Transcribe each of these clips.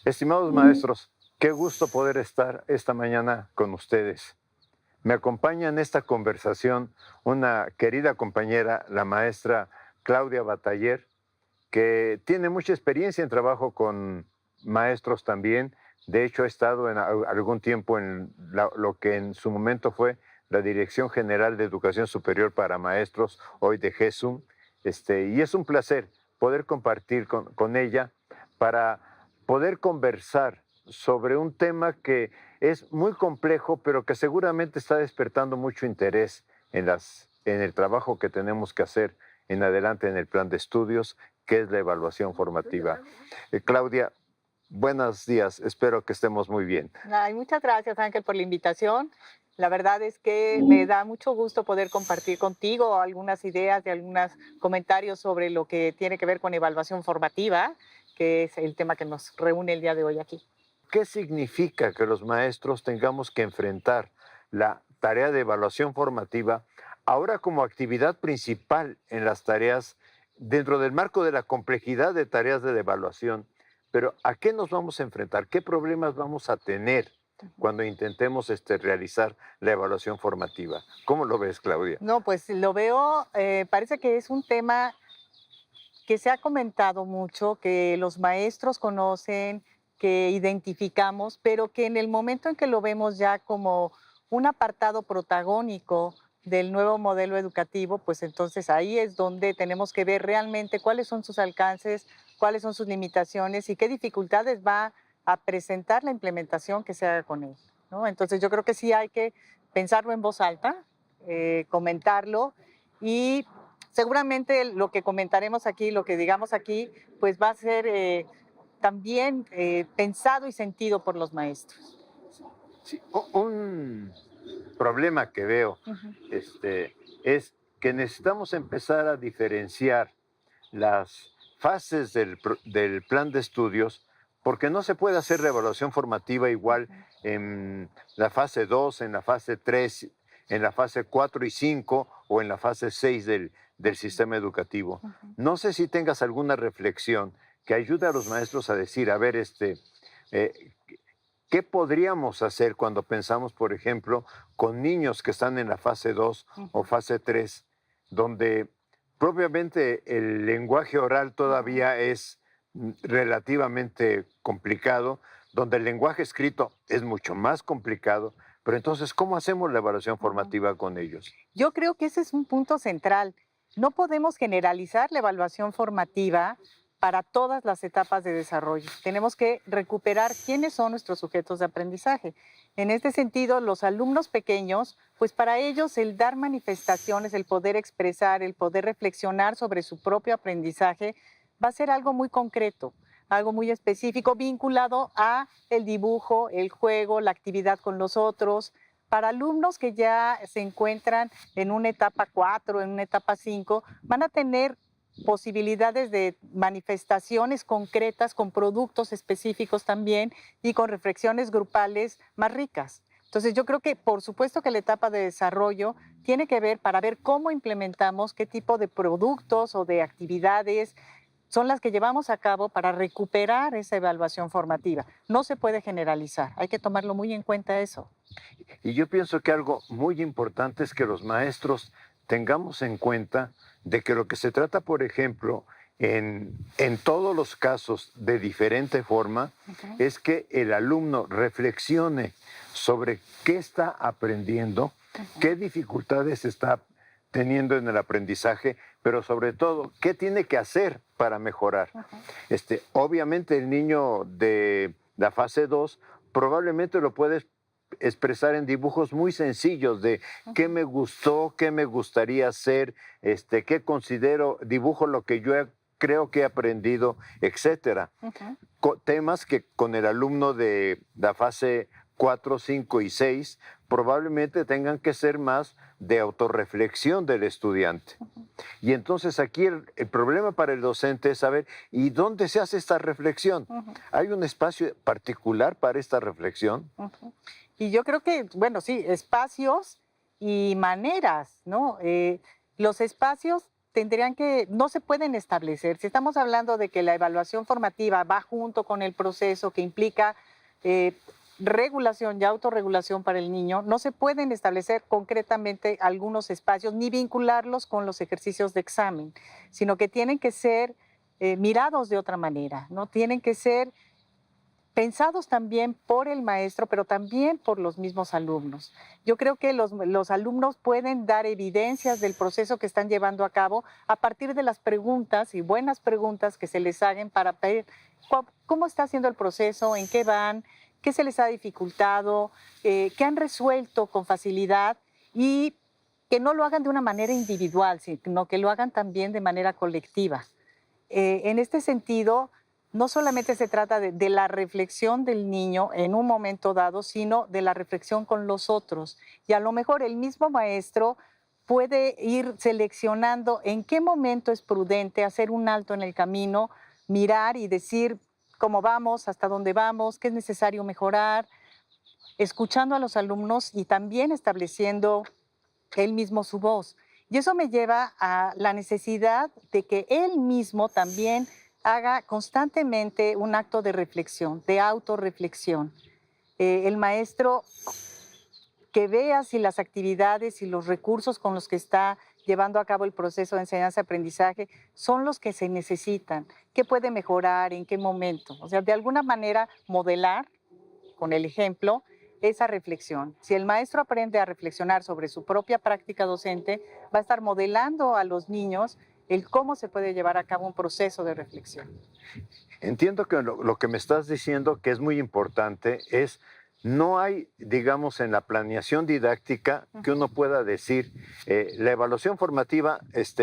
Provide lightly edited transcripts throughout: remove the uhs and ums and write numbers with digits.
Estimados maestros, qué gusto poder estar esta mañana con ustedes. Me acompaña en esta conversación una querida compañera, la maestra Claudia Bataller, que tiene mucha experiencia en trabajo con maestros también. De hecho, ha estado en algún tiempo en lo que en su momento fue la Dirección General de Educación Superior para Maestros, hoy de GESUM. Y es un placer poder compartir con ella para poder conversar sobre un tema que es muy complejo, pero que seguramente está despertando mucho interés en el trabajo que tenemos que hacer en adelante en el plan de estudios, que es la evaluación formativa. Claudia, buenos días, espero que estemos muy bien. Ay, muchas gracias, Ángel, por la invitación. La verdad es que me da mucho gusto poder compartir contigo algunas ideas y algunos comentarios sobre lo que tiene que ver con evaluación formativa, que es el tema que nos reúne el día de hoy aquí. ¿Qué significa que los maestros tengamos que enfrentar la tarea de evaluación formativa ahora como actividad principal en las tareas dentro del marco de la complejidad de tareas de evaluación? Pero ¿a qué nos vamos a enfrentar? ¿Qué problemas vamos a tener cuando intentemos realizar la evaluación formativa? ¿Cómo lo ves, Claudia? No, pues lo veo, parece que es un tema que se ha comentado mucho, que los maestros conocen, que identificamos, pero que en el momento en que lo vemos ya como un apartado protagónico del nuevo modelo educativo, pues entonces ahí es donde tenemos que ver realmente cuáles son sus alcances, cuáles son sus limitaciones y qué dificultades va a presentar la implementación que se haga con él, ¿no? Entonces yo creo que sí hay que pensarlo en voz alta, comentarlo y seguramente lo que comentaremos aquí, lo que digamos aquí, pues va a ser también pensado y sentido por los maestros. Sí, un problema que veo Ujú. es que necesitamos empezar a diferenciar las fases del plan de estudios, porque no se puede hacer la evaluación formativa igual Ujú. en la fase 2, en la fase 3, en la fase 4 y 5 o en la fase 6 del Ujú. sistema educativo. Ujú. No sé si tengas alguna reflexión que ayude a los maestros a decir, a ver, eh, ¿qué podríamos hacer cuando pensamos, por ejemplo, con niños que están en la fase 2 o Ujú. fase 3, donde propiamente el lenguaje oral Ujú. todavía es relativamente complicado, donde el lenguaje escrito es mucho más complicado, pero entonces, ¿cómo hacemos la evaluación Ujú. formativa con ellos? Yo creo que ese es un punto central. No podemos generalizar la evaluación formativa para todas las etapas de desarrollo. Tenemos que recuperar quiénes son nuestros sujetos de aprendizaje. En este sentido, los alumnos pequeños, pues para ellos el dar manifestaciones, el poder expresar, el poder reflexionar sobre su propio aprendizaje, va a ser algo muy concreto, algo muy específico, vinculado a el dibujo, el juego, la actividad con los otros. Para alumnos que ya se encuentran en una etapa 4, en una etapa 5, van a tener posibilidades de manifestaciones concretas con productos específicos también y con reflexiones grupales más ricas. Entonces yo creo que por supuesto que la etapa de desarrollo tiene que ver para ver cómo implementamos qué tipo de productos o de actividades son las que llevamos a cabo para recuperar esa evaluación formativa. No se puede generalizar, hay que tomarlo muy en cuenta eso. Y yo pienso que algo muy importante es que los maestros tengamos en cuenta de que lo que se trata, por ejemplo, en todos los casos de diferente forma, Ujú. es que el alumno reflexione sobre qué está aprendiendo, Ujú. qué dificultades está teniendo en el aprendizaje, pero sobre todo, qué tiene que hacer para mejorar. Ujú. Obviamente el niño de la fase 2 probablemente lo puede expresar en dibujos muy sencillos de qué Ujú. me gustó, qué me gustaría hacer, qué considero, dibujo lo que creo que he aprendido, etcétera. Ujú. Temas que con el alumno de la fase 4, 5 y 6 probablemente tengan que ser más de autorreflexión del estudiante. Ujú. Y entonces aquí el problema para el docente es saber, ¿y dónde se hace esta reflexión? Ujú. ¿Hay un espacio particular para esta reflexión? Ujú. Y yo creo que, bueno, sí, espacios y maneras, ¿no? Los espacios no se pueden establecer. Si estamos hablando de que la evaluación formativa va junto con el proceso que implica regulación y autorregulación para el niño, no se pueden establecer concretamente algunos espacios ni vincularlos con los ejercicios de examen, sino que tienen que ser mirados de otra manera, ¿no? Tienen que ser pensados también por el maestro, pero también por los mismos alumnos. Yo creo que los alumnos pueden dar evidencias del proceso que están llevando a cabo a partir de las preguntas y buenas preguntas que se les hagan para ver cómo está haciendo el proceso, en qué van, qué se les ha dificultado, qué han resuelto con facilidad y que no lo hagan de una manera individual, sino que lo hagan también de manera colectiva. En este sentido, no solamente se trata de la reflexión del niño en un momento dado, sino de la reflexión con los otros. Y a lo mejor el mismo maestro puede ir seleccionando en qué momento es prudente hacer un alto en el camino, mirar y decir cómo vamos, hasta dónde vamos, qué es necesario mejorar, escuchando a los alumnos y también estableciendo él mismo su voz. Y eso me lleva a la necesidad de que él mismo también haga constantemente un acto de reflexión, de autorreflexión. El maestro que vea si las actividades y los recursos con los que está llevando a cabo el proceso de enseñanza-aprendizaje son los que se necesitan, qué puede mejorar, en qué momento. O sea, de alguna manera modelar con el ejemplo esa reflexión. Si el maestro aprende a reflexionar sobre su propia práctica docente, va a estar modelando a los niños el cómo se puede llevar a cabo un proceso de reflexión. Entiendo que lo que me estás diciendo, que es muy importante, es no hay, digamos, en la planeación didáctica que uno pueda decir, la evaluación formativa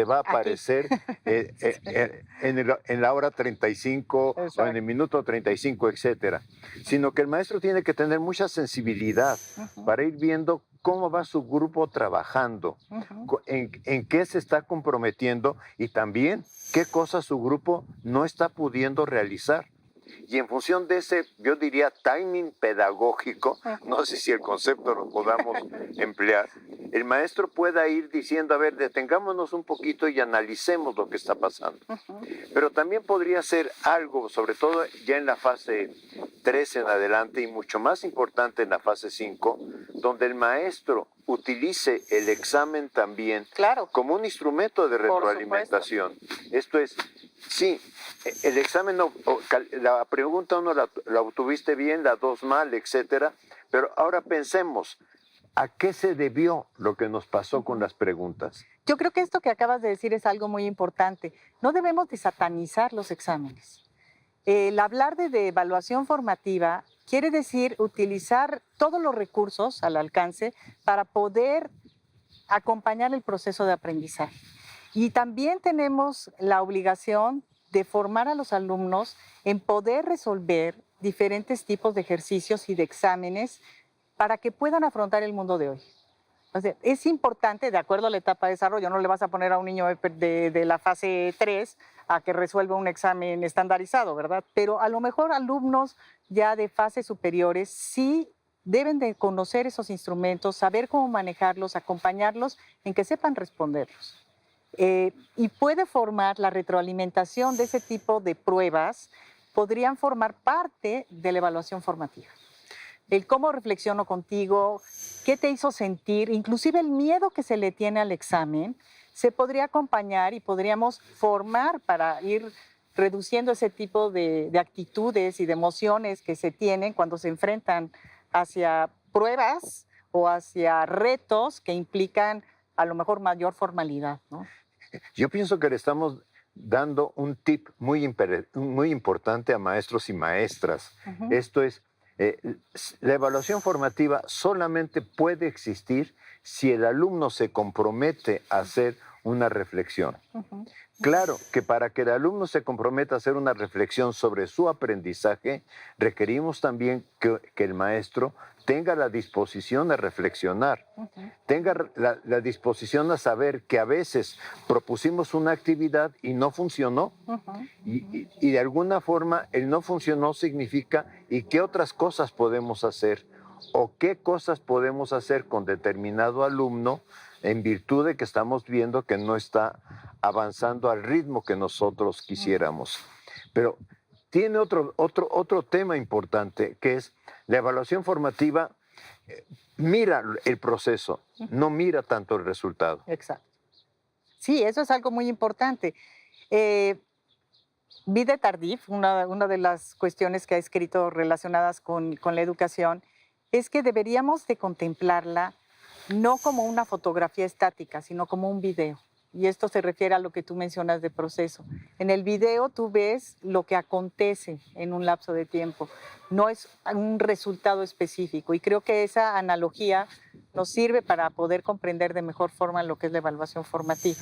va a aparecer en la hora 35 o en el minuto 35, etcétera. Sino que el maestro tiene que tener mucha sensibilidad para ir viendo cómo va su grupo trabajando, en qué se está comprometiendo y también qué cosas su grupo no está pudiendo realizar. Y en función de ese, yo diría, timing pedagógico, no sé si el concepto lo podamos emplear, el maestro pueda ir diciendo, a ver, detengámonos un poquito y analicemos lo que está pasando. Pero también podría ser algo, sobre todo ya en la fase 3 en adelante y mucho más importante en la fase 5, donde el maestro utilice el examen también como un instrumento de retroalimentación. Esto es, sí, el examen, la pregunta 1 la obtuviste bien, la 2 mal, etcétera, pero ahora pensemos, ¿a qué se debió lo que nos pasó con las preguntas? Yo creo que esto que acabas de decir es algo muy importante. No debemos de satanizar los exámenes. El hablar de evaluación formativa quiere decir utilizar todos los recursos al alcance para poder acompañar el proceso de aprendizaje. Y también tenemos la obligación de formar a los alumnos en poder resolver diferentes tipos de ejercicios y de exámenes para que puedan afrontar el mundo de hoy. O sea, es importante, de acuerdo a la etapa de desarrollo, no le vas a poner a un niño de la fase 3 a que resuelva un examen estandarizado, ¿verdad? Pero a lo mejor alumnos ya de fases superiores sí deben de conocer esos instrumentos, saber cómo manejarlos, acompañarlos en que sepan responderlos. Y puede formar la retroalimentación de ese tipo de pruebas, podrían formar parte de la evaluación formativa. El cómo reflexiono contigo, qué te hizo sentir, inclusive el miedo que se le tiene al examen, se podría acompañar y podríamos formar para ir reduciendo ese tipo de actitudes y de emociones que se tienen cuando se enfrentan hacia pruebas o hacia retos que implican a lo mejor mayor formalidad, ¿no? Yo pienso que le estamos dando un tip muy importante a maestros y maestras. Esto es, la evaluación formativa solamente puede existir si el alumno se compromete a hacer una reflexión. Claro que para que el alumno se comprometa a hacer una reflexión sobre su aprendizaje, requerimos también que el maestro tenga la disposición a reflexionar, tenga la disposición a saber que a veces propusimos una actividad y no funcionó, y de alguna forma el no funcionó significa ¿y qué otras cosas podemos hacer? ¿O qué cosas podemos hacer con determinado alumno en virtud de que estamos viendo que no está avanzando al ritmo que nosotros quisiéramos. Pero tiene otro tema importante, que es la evaluación formativa. Mira el proceso, no mira tanto el resultado. Exacto. Sí, eso es algo muy importante. Vide Tardif, una de las cuestiones que ha escrito relacionadas con la educación, es que deberíamos de contemplarla no como una fotografía estática, sino como un video. Y esto se refiere a lo que tú mencionas de proceso. En el video tú ves lo que acontece en un lapso de tiempo, no es un resultado específico. Y creo que esa analogía nos sirve para poder comprender de mejor forma lo que es la evaluación formativa.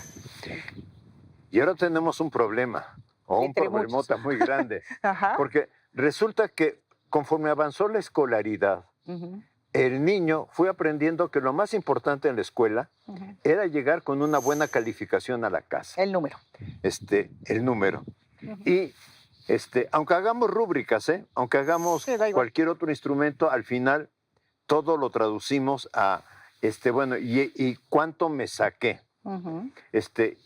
Y ahora tenemos un problema, o un Entre problemota muchos. muy grande, Ajá. porque resulta que conforme avanzó la escolaridad, Ujú, el niño fue aprendiendo que lo más importante en la escuela ujú. era llegar con una buena calificación a la casa, El número. el número. Ujú. Y aunque hagamos rúbricas, aunque hagamos Sí, da igual. cualquier otro instrumento, al final todo lo traducimos a, bueno, ¿y cuánto me saqué? Ujú,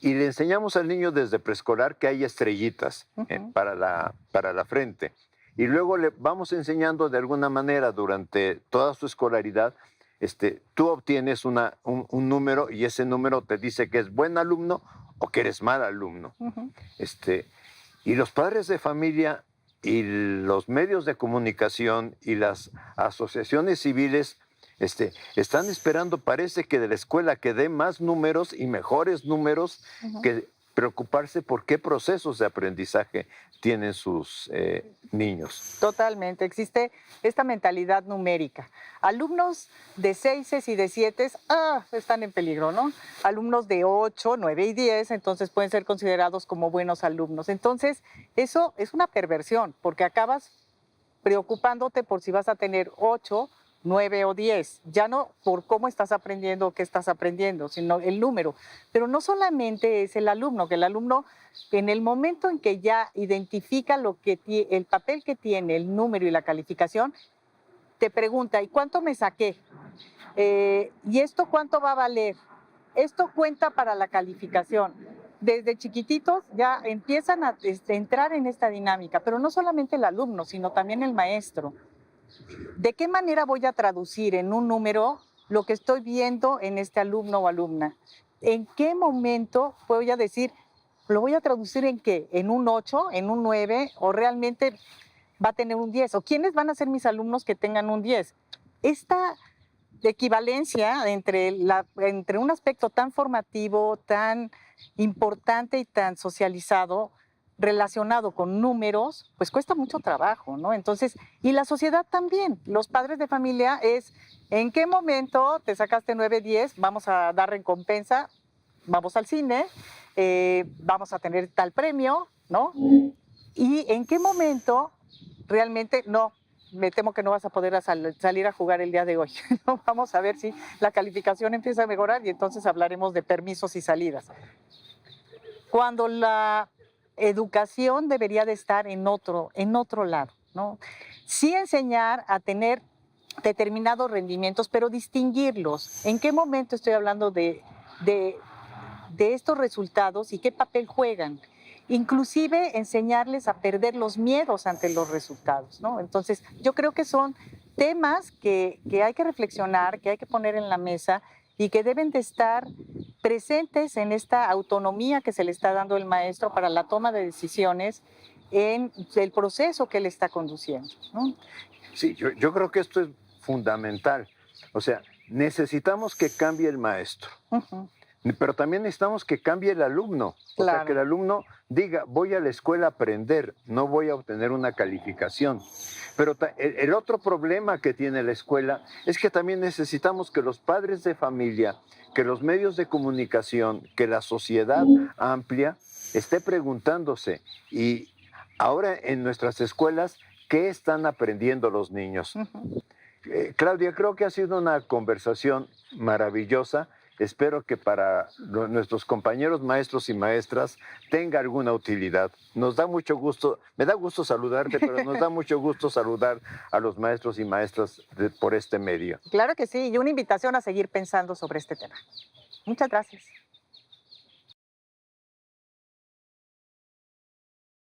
Y le enseñamos al niño desde preescolar que hay estrellitas ujú. para la frente. Y luego le vamos enseñando de alguna manera durante toda su escolaridad, tú obtienes un número y ese número te dice que es buen alumno o que eres mal alumno. Ujú. Y los padres de familia y los medios de comunicación y las asociaciones civiles están esperando, parece que de la escuela que dé más números y mejores números, Ujú. que preocuparse por qué procesos de aprendizaje tienen sus niños. Totalmente. Existe esta mentalidad numérica. Alumnos de 6 y de 7 están en peligro, ¿no? Alumnos de 8, 9 y 10, entonces pueden ser considerados como buenos alumnos. Entonces, eso es una perversión, porque acabas preocupándote por si vas a tener 8, 9 o 10, ya no por cómo estás aprendiendo o qué estás aprendiendo, sino el número. Pero no solamente es el alumno, que el alumno en el momento en que ya identifica el papel que tiene el número y la calificación, te pregunta, ¿y cuánto me saqué? ¿Y esto cuánto va a valer? Esto cuenta para la calificación. Desde chiquititos ya empiezan a entrar en esta dinámica, pero no solamente el alumno, sino también el maestro. ¿De qué manera voy a traducir en un número lo que estoy viendo en este alumno o alumna? ¿En qué momento voy a decir, lo voy a traducir en qué? ¿En un 8, en un 9 o realmente va a tener un 10? ¿O quiénes van a ser mis alumnos que tengan un 10? Esta equivalencia entre un aspecto tan formativo, tan importante y tan socializado, relacionado con números, pues cuesta mucho trabajo, ¿no? Entonces, y la sociedad también, los padres de familia es, ¿en qué momento te sacaste 9, 10? Vamos a dar recompensa, vamos al cine, vamos a tener tal premio, ¿no? ¿Y en qué momento realmente no? Me temo que no vas a poder salir a jugar el día de hoy. ¿No? Vamos a ver si la calificación empieza a mejorar y entonces hablaremos de permisos y salidas. Cuando la educación debería de estar en otro lado, ¿no? Sí enseñar a tener determinados rendimientos, pero distinguirlos. ¿En qué momento estoy hablando de estos resultados y qué papel juegan? Inclusive enseñarles a perder los miedos ante los resultados, ¿no? Entonces, yo creo que son temas que hay que reflexionar, que hay que poner en la mesa y que deben de estar presentes en esta autonomía que se le está dando el maestro para la toma de decisiones en el proceso que él está conduciendo, ¿no? Sí, yo creo que esto es fundamental. O sea, necesitamos que cambie el maestro. Uh-huh. Pero también necesitamos que cambie el alumno. O sea, Claro. que el alumno diga, voy a la escuela a aprender, no voy a obtener una calificación. Pero el otro problema que tiene la escuela es que también necesitamos que los padres de familia, que los medios de comunicación, que la sociedad amplia esté preguntándose. Y ahora en nuestras escuelas, ¿qué están aprendiendo los niños? Uh-huh. Claudia, creo que ha sido una conversación maravillosa. Espero que para nuestros compañeros maestros y maestras tenga alguna utilidad. Nos da mucho gusto, me da gusto saludarte, pero nos da mucho gusto saludar a los maestros y maestras por este medio. Claro que sí, y una invitación a seguir pensando sobre este tema. Muchas gracias.